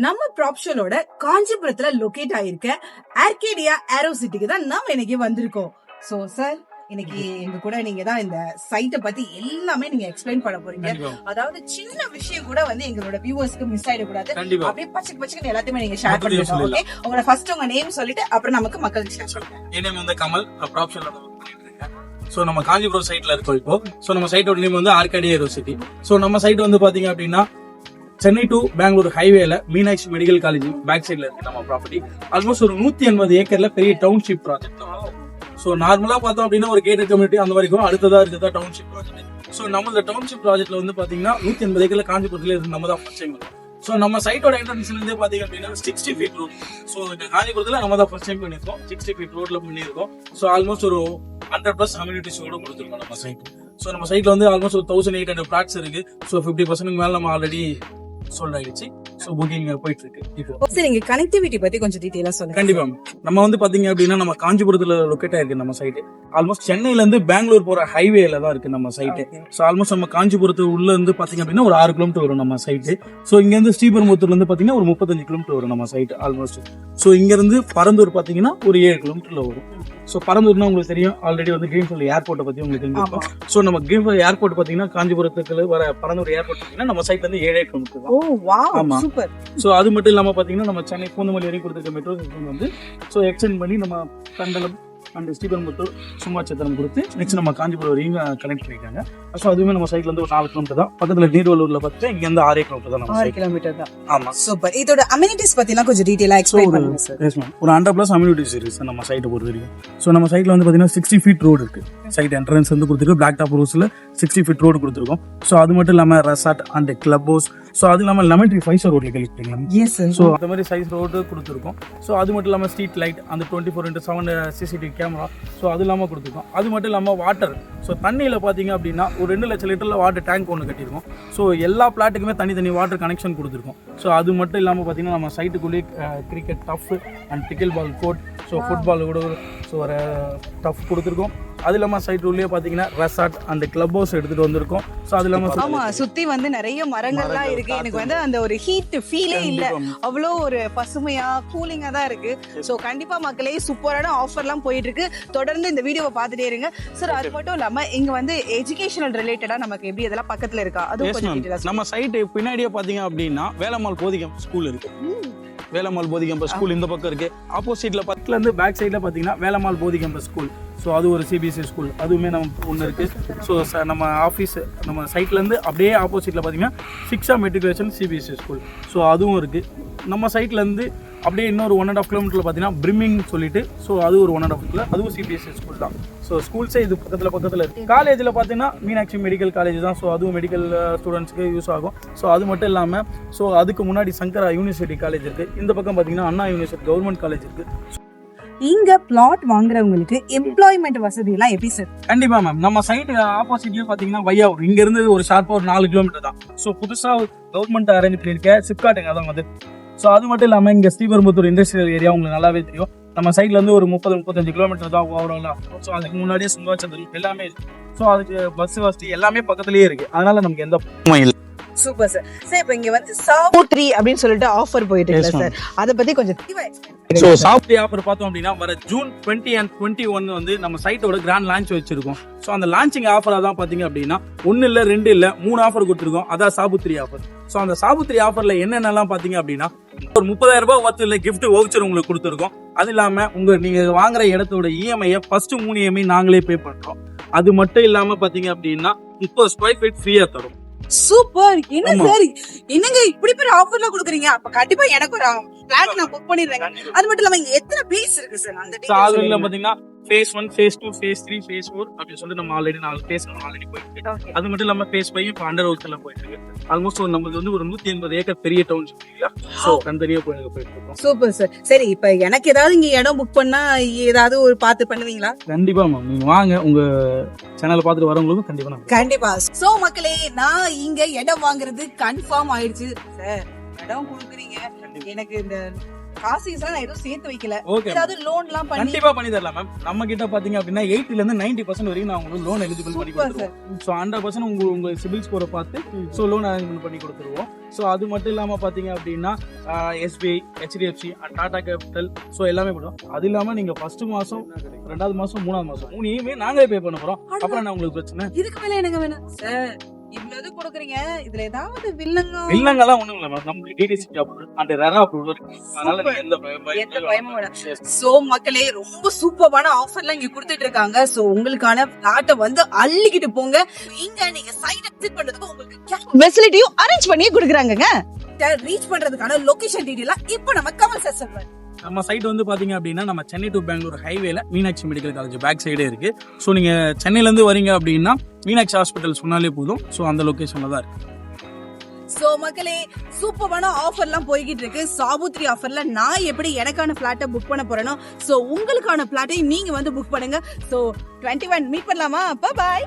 நம்ம ப்ராப்ஷலோட காஞ்சிபுரத்துல லொகேட் ஆயிருக்க ஆர்கேடியா ஏரோ சிட்டிக்கு தான் நாம இன்னைக்கு வந்திருக்கோம். சோ சார், இன்னைக்கு எங்க கூட நீங்க தான் இந்த சைட்டை பத்தி எல்லாமே நீங்க எக்ஸ்பிளைன் பண்ண போறீங்க. அதாவது சின்ன விஷயம் கூட வந்து எங்களோட வியூவர்ஸ்க்கு மிஸ் ஆயிடக்கூடாது. அப்படியே பச்சைக்கு எல்லாத்தையுமே நீங்க ஷேர் பண்ணுங்க. ஓகே, உங்களோட ஃபர்ஸ்ட் உங்க நேம் சொல்லிட்டு அப்புறம் நமக்கு மக்களுக்கு ஷேர் பண்ணுங்க. என் நேம் வந்து கமல், ப்ராப்ஷலோட பண்ணிட்டு இருக்கேன். சோ நம்ம காஞ்சிபுரம் சைட்ல இருக்கோம் இப்போ. சோ நம்ம சைட்டோட நேம் வந்து ஆர்கேடியா ஏரோ சிட்டி. சோ நம்ம சைட் வந்து பாத்தீங்க அப்படின்னா சென்னை டு பெங்களூர் ஹைவேல மீனாட்சி மெடிக்கல் காலேஜ் பேக் சைட்ல இருக்கு நம்ம ப்ராப்பர்ட்டி. ஆல்மோஸ்ட் ஒரு 180 ஏக்கர்ல பெரிய டவுன்ஷிப் ப்ராஜெக்ட். சோ நார்மலா பார்த்தோம் அப்படின்னா ஒரு கேட்டட் கம்யூனிட்டி அந்த வரைக்கும் அடுத்ததா இருக்குதா டவுன்ஷிப் ப்ராஜெக்ட். சோ நம்ம இந்த டவுன்ஷிப் ப்ராஜெக்ட்ல வந்து பாத்தீங்கன்னா 180 ஏக்கர்ல காஞ்சிபுரத்துல இருந்து நம்ம தான் ஃபர்ஸ்ட் டைம். சோ நம்ம சைட்டோட என்ட்ரன்ஸ்ல இருந்தே பாத்தீங்க அப்படின்னா 60 ஃபீட் ரோட். சோ இந்த காஞ்சிபுரத்துல நம்ம தான் ஃபர்ஸ்ட் டைம் பண்ணிருக்கோம். 60 ஃபீட் ரோட்ல பண்ணிருக்கோம். சோ ஆல்மோஸ்ட் ஒரு 100+ அம்யூனிட்டிஸோட கொடுத்துருக்கோம் நம்ம சைட். சோ நம்ம சைட்ல வந்து ஆல்மோஸ்ட் ஒரு 1800 பிளாட்ஸ் இருக்கு. சோ 50% மேல நம்ம ஆல்ரெடி சோல்ட் ஆயிடுச்சு. சோ புக்கிங் போயிட்டு இருக்கு இப்போ. சரி, நீங்க கனெக்டிவிட்டி பத்தி கொஞ்சம் டீடைலா சொல்லுங்க. கண்டிப்பா. நம்ம வந்து பாத்தீங்க அப்படின்னா நம்ம காஞ்சிபுரத்துல லொகேட் ஆயிருக்கு நம்ம சைட். ஆல்மோஸ்ட் சென்னையில இருந்து பெங்களூர் போற ஹைவேல தான் இருக்கு நம்ம சைட். சோ ஆல்மோஸ்ட் நம்ம காஞ்சிபுரத்து உள்ள இருந்து பாத்தீங்க அப்படின்னா ஒரு 6 கிலோமீட்டர் வரும் நம்ம சைட். சோ இங்க இருந்து ஸ்ரீபெரும்புத்தூர்ல இருந்து பாத்தீங்கன்னா ஒரு 35 கிலோமீட்டர் வரும் நம்ம சைட் ஆல்மோஸ்ட். சோ இங்க இருந்து பரந்தூர் பாத்தீங்கன்னா ஒரு 7 கிலோமீட்டர்ல வரும். சோ பரந்தூர்னா உங்களுக்கு தெரியும், ஆல்ரெடி வந்து கிரீன்ஃபீல்ட் ஏர்போர்ட்டை பத்தி உங்களுக்கு தெரியும். சோ நம்ம கிரீன்ஃபீல்ட் ஏர்போர்ட் பாத்தீங்கன்னா காஞ்சிபுரத்துக்கு வர பரந்தூர் ஏர்போர்ட் பாத்தீங்கன்னா நம்ம சைட்ல இருந்து 7 கிலோமீட்டர் தான். ஓ வாவ், ஆமா, சூப்பர். சோ அது மட்டும் இல்லாம பாத்தீங்கன்னா நம்ம சென்னை பூந்தமல்லி வரைக்கும் கொடுத்துருக்க மெட்ரோ சிஸ்டம் வந்து சோ எக்ஸ்டெண்ட் பண்ணி நம்ம கண்டலம் அண்ட் ஸ்ரீபெரும்புத்தூர் சும்மாச்சத்திரம் கொடுத்து நெக்ஸ்ட் நம்ம காஞ்சிபுரம் வரையும் கனெக்ட் பண்ணிருக்காங்க. ஸோ அதுவுமே நம்ம சைட்ல இருந்து ஒரு 4 கிலோமீட்டர் தான். பக்கத்துல நீர்வலூர்ல பார்த்து இங்க இருந்து 6 கிலோமீட்டர் தான். 6 கிலோமீட்டர் தான். ஆமா, சூப்பர். இதோட அம்யூனிட்டிஸ் பத்திலாம் கொஞ்சம் டீடைலா எக்ஸ்பிளைன் பண்ணுங்க சார். Yes ma'am. ஒரு 100+ அம்யூனிட்டிஸ் இருக்கு சார் நம்ம சைட்டை பொறுத்த வரைக்கும். ஸோ நம்ம சைட்ல வந்து பாத்தீங்கன்னா 60 ஃபீட் ரோடு இருக்கு. சைட் என்ட்ரன்ஸ் வந்து கொடுத்துருக்கு பிளாக் டாப் ரோஸ்ல 60 ஃபீட் ரோடு கொடுத்துருக்கோம். ஸோ அது மட்டும் இல்லாம resort and club house. So அது இல்லாம லெமன் ட்ரீ 5 ஸ்டார் ரோட்ல கேள்விப்பட்டீங்களா? Yes sir. ஸோ அந்த மாதிரி சைஸ் ரோடு கொடுத்துருக்கோம். ஸோ அது மட்டும் இல்லாம ஸ்ட்ரீட் லைட் அந்த 24/7 CCTV கேமரா. ஸோ அது இல்லாம கொடுத்துருக்கோம். அது மட்டும் இல்லாம வாட்டர். ஸோ தண்ணியில பாத்தீங்க அப்படின்னா ஒரு 2 லட்சம் லிட்டர்ல வாட்டர் டேங்க் ஒன்று கட்டியிருக்கோம். ஸோ எல்லா பிளாட்டுக்குமே தனி வாட்டர் கனெக்ஷன் கொடுத்துருக்கோம். ஸோ அது மட்டும் இல்லாமல் பார்த்தீங்கன்னா நம்ம சைட்டுக்குள்ளேயே cricket turf and pickleball court. So football கூட ஸோ ஒரு டஃப் கொடுத்துருக்கோம். அது இல்லாமல் சைட் உள்ளே பார்த்தீங்கன்னா ரெசார்ட் அண்ட் கிளப் ஹவுஸ் எடுத்துட்டு வந்திருக்கோம். ஸோ அது இல்லாமல் ஆமா, சுத்தி வந்து நிறைய மரங்கள்லாம் இருக்கு. எனக்கு வந்து அந்த ஒரு ஹீட் ஃபீலே இல்ல, அவ்வளோ ஒரு பசுமையா கூலிங்கா தான் இருக்கு. ஸோ கண்டிப்பா மக்களே சூப்பரான ஆஃபர்லாம் போயிட்டு இருக்கு. தொடர்ந்து இந்த வீடியோவை பார்த்துட்டே இருங்க சார். அது மட்டும் இல்லாம இங்க வந்து எஜுகேஷனல் ரிலேட்டடா நமக்கு எப்படி இதெல்லாம் பக்கத்துல இருக்கா அதுவும் கொஞ்சம் டீடைலா. நம்ம சைட் பின்னாடியே பார்த்தீங்க அப்படின்னா வேலம்மாள் போதிகம் ஸ்கூல் இருக்கு. வேலம்மாள் போதிகம்ப ஸ்கூல் இந்த பக்கம் இருக்கு. ஆப்போசிட்ல பக்கத்துல இருந்து பேக் சைட்ல பாத்தீங்கன்னா வேலம்மாள் போதிகம்ப ஸ்கூல். ஸோ அது ஒரு CBSE ஸ்கூல், அதுவுமே நம்ம ஒன்று இருக்கு. ஸோ நம்ம ஆஃபீஸ் நம்ம சைட்ல இருந்து அப்படியே ஆப்போசிட்ல பார்த்தீங்கன்னா சிக்ஷா மெட்ரிகுலேஷன் CBSE ஸ்கூல். ஸோ அதுவும் இருக்கு. நம்ம சைட்ல இருந்து அப்படியே இன்னொரு 1.5 கிலோமீட்டர்ல பார்த்தீங்கன்னா பிரிமிங் சொல்லிட்டு ஸோ அது ஒரு 1.5 கிலோ, அதுவும் CBSE ஸ்கூல் தான். ஸோ ஸ்கூல்ஸே இது பக்கத்தில் இருக்கு. காலேஜில் பார்த்தீங்கன்னா மீனாட்சி மெடிக்கல் காலேஜ் தான். ஸோ அதுவும் மெடிக்கல் ஸ்டூடெண்ட்ஸ்க்கு யூஸ் ஆகும். ஸோ அது மட்டும் இல்லாமல் ஸோ அதுக்கு முன்னாடி சங்கரா யூனிவர்சிட்டி காலேஜ் இருக்கு. இந்த பக்கம் பார்த்தீங்கன்னா அண்ணா யூனிவர்சிட்டி கவர்மெண்ட் காலேஜ் இருக்கு. இங்க பிளாட் வாங்குறவங்களுக்கு எம்ப்ளாய்மெண்ட் வசதி எல்லாம் எப்படி சார்? கண்டிப்பா மேம். நம்ம சைட் ஆப்போசிட்லயே பாத்தீங்கன்னா வையாவூர், இங்க இருந்து ஒரு ஷார்ப்பா ஒரு 4 கிலோமீட்டர் தான். ஸோ புதுசா கவர்மெண்ட் அரேஞ்ச் பண்ணிருக்க சிப்காட்டுங்க அதான் வந்து. ஸோ அது மட்டும் இல்லாம இங்க ஸ்ரீபெரும்புத்தூர் இண்டஸ்ட்ரியல் ஏரியா உங்களுக்கு நல்லாவே தெரியும். நம்ம சைட்ல இருந்து ஒரு 30-35 கிலோமீட்டர் தான் ஓவராலா. ஸோ அதுக்கு முன்னாடியே சுங்காச்சந்திரம் எல்லாமே இருக்கு. ஸோ அதுக்கு பஸ் வசதி எல்லாமே பக்கத்துலயே இருக்கு. அதனால நமக்கு எந்த பிரச்சனையும் இல்லை. Super sir. சார் இப்போ இங்க வந்து சாபுத்ரி அப்படின்னு சொல்லிட்டு ஆஃபர் போயிட்டு இருக்கு சார், அத பத்தி கொஞ்சம் சோ சாஃப்ட்வேர் ஆஃபர் பார்த்தோம் அப்படின்னா வர ஜூன் 20 and 21 வந்து நம்ம சைட்டோட கிராண்ட் லான்ச் வச்சிருக்கோம். சோ அந்த லான்ச்சிங் ஆஃபரா தான் பாத்தீங்க அப்படின்னா 1 இல்ல 2 இல்ல 3 ஆஃபர் கொடுத்துருக்கோம். அதான் சாபுத்ரி ஆஃபர். சோ அந்த சாபுத்ரி ஆஃபர்ல என்னென்னலாம் பாத்தீங்க அப்படின்னா ஒரு 30,000 ரூபாய் வர்த்துல கிஃப்ட் வவுச்சர் உங்களுக்கு கொடுத்துருக்கோம். அது இல்லாம நீங்க வாங்குற இடத்தோட EMI ஃபர்ஸ்ட் 3 EMI நாங்களே பே பண்றோம். அது மட்டும் இல்லாம பாத்தீங்க அப்படின்னா 30 ஸ்கொயர் ஃபீட் ஃப்ரீயா தரும். சூப்பர். என்ன சார், என்னங்க இப்படி பெரிய ஆஃபர்ல கொடுக்குறீங்க? அப்ப கண்டிப்பா எனக்கு ஒரு பிளாட் நான் புக் பண்ணிடுறேன். அது மட்டும் இல்லாம இங்க எத்தனை பேஸ் இருக்கு சார்? அந்த அதுல பாத்தீங்கன்னா phase 1 phase 2 phase 3 phase 4 அப்படி சொல்லி நம்ம ஆல்ரெடி 4 phase ஆல்ரெடி போயிட்டு இருக்கு. அது மட்டும் இல்லாம phase 5 இப்போ அண்டர் ஒர்க்ல போயிட்டு இருக்கு. ஆல்மோஸ்ட் நமக்கு வந்து ஒரு 180 ஏக்கர் பெரிய டவுன்ஷிப் இல்லையா? சோ தனியா போயிட்டு இருக்கோம். Super sir. சரி, இப்போ எனக்கு ஏதாவது இங்க இடம் புக் பண்ணா ஏதாவது ஒரு பார்த்து பண்ணுவீங்களா? கண்டிப்பா மேம், நீங்க வாங்க, உங்க சேனலை பார்த்துட்டு வரவங்களுக்கு கண்டிப்பா கண்டிப்பா. சோ மக்களே, நான் இங்க இடம் வாங்குறது கன்ஃபார்ம் ஆயிடுச்சு சார். இடம் கொடுக்குறீங்க, எனக்கு இந்த காசு நான் எதுவும் சேர்த்து வைக்கல. ஓகே, ஏதாவது லோன் எல்லாம் பண்ணி கண்டிப்பா பண்ணி தரலாம் மேம். நம்ம கிட்ட பாத்தீங்க அப்படின்னா 80 ல இருந்து 90% வரைக்கும் நான் உங்களுக்கு லோன் எலிஜிபிள் பண்ணி சூப்பர் கொடுத்துருவோம். ஸோ 100% உங்க சிபில் ஸ்கோரை பார்த்து ஸோ லோன் அரேஞ்ச்மெண்ட் பண்ணி கொடுத்துருவோம். ஸோ அது மட்டும் இல்லாம பாத்தீங்க அப்படின்னா SBI, HDFC and Tata capital so எல்லாமே பண்ணுவோம். அது இல்லாம நீங்க ஃபர்ஸ்ட் மாசம், 2வது மாசம், 3வது மாசம் 3யுமே நாங்களே பே பண்ண போறோம். அப்புறம் என்ன உங்களுக்கு பிரச்சனை? இதுக்கு மேல எனக்கு வேணும் சார். இவ்வளவு கொடுக்குறீங்க, இதுல ஏதாவது வில்லங்கம் இல்லங்கெல்லாம் ஒண்ணும் இல்ல மேம். நமக்கு DTC job and RERA approval இருக்கு. அதனால நீங்க எந்த பயமும் வேணாம். சோ மக்களே, ரொம்ப சூப்பரான ஆஃபர்லாம் இங்க கொடுத்துட்டு இருக்காங்க. சோ உங்களுக்கான பிளாட்டை வந்து அள்ளிக்கிட்டு போங்க. இங்க நீங்க சைட் எக்ஸிட் பண்றதுக்கு உங்களுக்கு ஃபெசிலிட்டியும் அரேஞ்ச் பண்ணி கொடுக்குறாங்கங்க. ரீச் பண்றதுக்கான லொகேஷன் டீடைலா இப்போ நம்ம கமல் சார் சொல்றாரு. நம்ம சைட் வந்து பாத்தீங்க அப்படின்னா நம்ம சென்னை டு பெங்களூர் ஹைவேல மீனாட்சி மெடிக்கல் காலேஜ் பேக் சைடே இருக்கு. ஸோ நீங்க சென்னையில இருந்து வரீங்க அப்படின்னா மீனாட்சி ஹாஸ்பிட்டல் சொன்னாலே போதும். ஸோ அந்த லொகேஷன்ல தான் இருக்கு. சோ மக்களே, சூப்பரான ஆஃபர்லாம் போய்கிட்டு இருக்கு. சாபுத்ரி ஆஃபர்ல நான் எப்படி எனக்கான பிளாட்டை புக் பண்ண போறேனோ, சோ உங்களுக்கான பிளாட்டை நீங்க வந்து புக் பண்ணுங்க. சோ 21 மீட் பண்ணலாமா? பாய்.